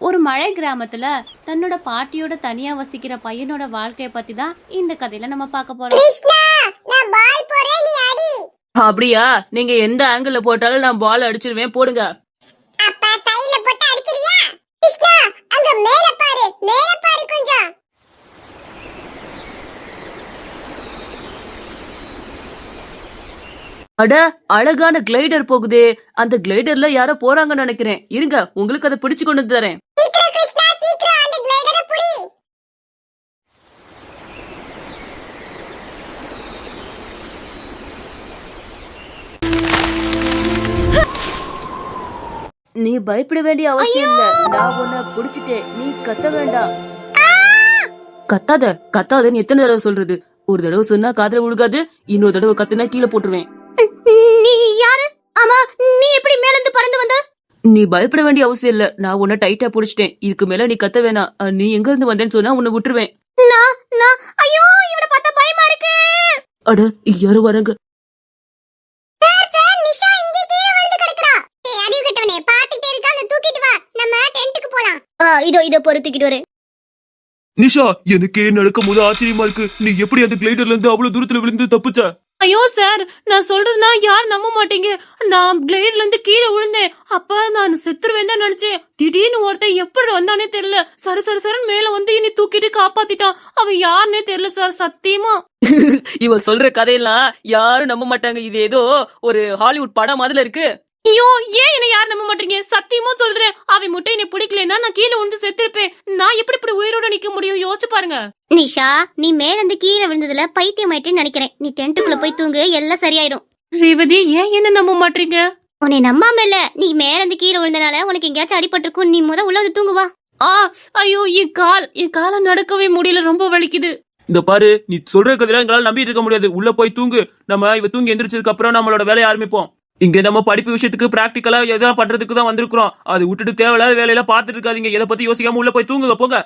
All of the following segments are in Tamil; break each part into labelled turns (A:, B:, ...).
A: ஒரு மழை கிராமத்துல தன்னோட பாட்டியோட தனியா வசிக்கிற பையனோட வாழ்க்கைய பத்தி தான் இந்த கதையில நம்ம பார்க்க போறோம்.
B: அப்படியா? நீங்க எந்த ஆங்கிள் போட்டாலும் நான் பால் அடிச்சிருவேன், போடுங்க. அட, அழகான கிளைடர் போகுதே. அந்த கிளைடர்ல யாரோ போறாங்கன்னு நினைக்கிறேன். இருங்க, உங்களுக்கு அதை பிடிச்சு கொண்டு தரேன். நீ பயப்பட வேண்டிய அவசியம் இல்ல. நான் உன்னை புடிச்சிட்டேன். நீ கத்த வேண்டாம். கத்தாத கத்தாதன்னு எத்தனை தடவை சொல்றது? ஒரு தடவை சொன்னா காதுல விழுகாது, இன்னொரு தடவை கத்துனா கீழே போட்டுருவேன்.
A: நீ யாரு? ஆமா, நீ எப்படி மேல இருந்து பறந்து வந்த?
B: நீ பயப்பட வேண்டிய அவசியம் இல்ல. நான் உன்னை டைட்டா புடிச்சிட்டேன். இதுக்கு மேல நீ கத்த வேணாம். நீ எங்க இருந்து வந்தேன்னு சொன்னா உன்னை விட்டுருவேன்.
A: ஐயோ, இவனை பார்த்தா பயமா இருக்கு.
B: அட, யாரும் வராங்க.
A: இதோ பொறுத்துக்கிட்டு வரேன்.
C: நிஷா, எனக்கு நடக்கும் போது ஆச்சரியமா இருக்கு. நீ எப்படி அந்த கிளைடர்ல இருந்து அவ்வளவு தூரத்துல விழுந்து தப்பிச்ச?
A: ஐயோ சார், நான் சொல்றதுனா யாரும் நம்ப மாட்டீங்க. நான் கிளைடர்ல இருந்து கீழே விழுந்தேன். அப்ப நான் செத்துருவேன் தான் நினைச்சேன். திடீர்னு ஒருத்தன் எப்படி வந்தானே தெரியல. சரசரன்னு மேல வந்து என்னை தூக்கிட்டு காப்பாத்திட்டான். அவன் யாருன்னே தெரியல சார், சத்தியமா.
B: இவன் சொல்ற கதையெல்லாம் யாரும் நம்ப மாட்டாங்க. இது ஏதோ ஒரு ஹாலிவுட் படம் மாதிரி இருக்கு.
A: ஐயோ, ஏன் என்ன யாரும் நம்ப மாட்டீங்க? சத்தியமா சொல்றேன். அவன் முட்டை என்னை பிடிக்கலன்னா நான் கீழே விழுந்து செத்துருப்பேன். நான் இப்படி உயிரோட நிக்க முடியும்? யோசிச்சு பாருங்க.
D: நிஷா, நீ மேல இருந்து கீழே விழுந்ததுல பைத்தியமாயிட்டேன்னு நினைக்கிறேன். நீ டென்ட்டுக்குள்ள போய் தூங்கு, எல்லாம் சரியாயிரும்.
A: ரேவதி, ஏன் என்ன நம்ப மாட்டீங்க?
D: உன்னை நம்பாம இல்ல, நீ மேல இருந்து கீழே விழுந்தனால உனக்கு எங்கேயாச்சும் அடிபட்டிருக்கும். நீ உள்ள வந்து தூங்குவா.
A: ஐயோ, என் கால நடக்கவே முடியல, ரொம்ப வலிக்குது.
C: இந்த பாரு, நீ சொல்ற கதையெல்லாம் எங்களால நம்பிட்டு இருக்க முடியாது. உள்ள போய் தூங்கு. நம்ம இவ தூங்கி எந்திரிச்சதுக்கு அப்புறம் நம்மளோட வேலையை ஆரம்பிப்போம். இங்க நம்ம படிப்பு விஷயத்துக்கு பிராக்டிக்கலா எதாவது பண்றதுக்கு தான் வந்திருக்கிறோம். அது விட்டுட்டு தேவையில்லாத வேலையில பாத்துட்டு இருக்காதீங்க. எதை பத்தி யோசிக்காம உள்ள போய் தூங்குங்க, போங்க.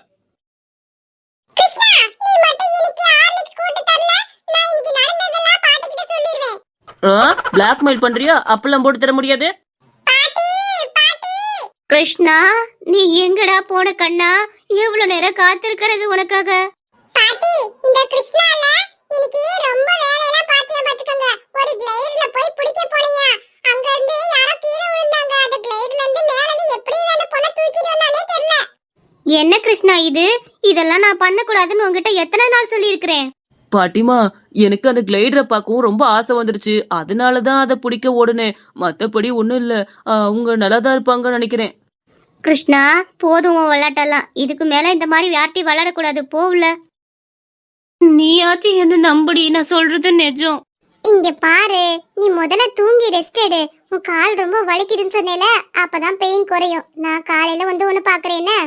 B: பிளாக்மெயில் பண்றியா? அப்பெல்லாம் போட்டு தர முடியாது.
D: கிருஷ்ணா, நீ எங்கடா போன கண்ணா? எவ்வளவு நேரம் காத்திருக்கிறது உனக்காக. என்ன கிருஷ்ணா இது? இதெல்லாம் நான் பண்ண கூடாதுன்னு உங்ககிட்ட எத்தனை நாள் சொல்லி இருக்கிறேன்.
B: பாட்டிமா, எனக்கு அந்த கிளைடரை பார்க்கவும் ரொம்ப ஆசை வந்துருச்சு. அதனாலதான் அதை பிடிக்க ஓடுனேன். மத்தபடி ஒண்ணும் இல்ல. அவங்க நல்லாதான் இருப்பாங்கன்னு நினைக்கிறேன்.
D: கிருஷ்ணா, போதும் உன் விளையாட்டெல்லாம். இதுக்கு மேல இந்த மாதிரி யார்ட்டையும் விளையாடக்கூடாது, போகல.
A: நீயாச்சும் என்ன நம்படி, நான் சொல்றது நிஜம்.
D: இங்க பாரு, நீ முதல்ல தூங்கி ரெஸ்ட் எடு. உன் கால் ரொம்ப வலிக்குதுன்னு சொன்னேல, அப்பதான் பெயின் குறையும். நான் காலையில வந்து உன்னை பாக்குறேன்னு.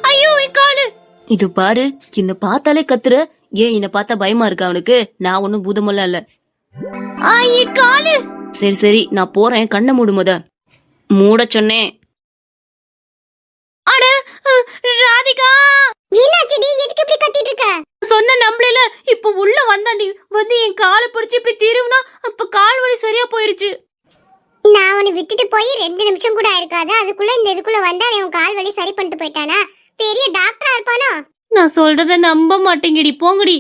A: ஐயோ, காலு.
B: இது பாரு, என்ன பார்த்தாலே கத்துற. ஏன் என்ன பார்த்தா பயமா இருக்கா அவனுக்கு? நான் ஒன்னும் பூதமெல்லாம் இல்ல.
A: காலு.
B: சரி, நான் போறேன். கண்ணை மூடு. மூட சொன்னேன்.
A: அட ராதிகா,
D: என்னாச்சுடி? எதுக்கு இப்படி கத்திட்டு இருக்க?
A: சொன்ன நம்பளல. இப்ப உள்ள வந்தாண்டி வந்து என் காலை பிடிச்சு இப்படி திரும்பினா அப்ப கால் வலி சரியா போயிருச்சு.
D: நான் உன்னை விட்டுட்டு போய் 2 நிமிஷம் கூட ஆயிருக்காது. அதுக்குள்ள இந்த இதுக்குள்ள வந்து அவன் கால் வலி சரி பண்ணிட்டு போயிட்டானா? பெரிய டாக்டரா இருப்பானோ?
A: நான் சொல்றத நம்ப மாட்டேங்கடி, போங்கடி.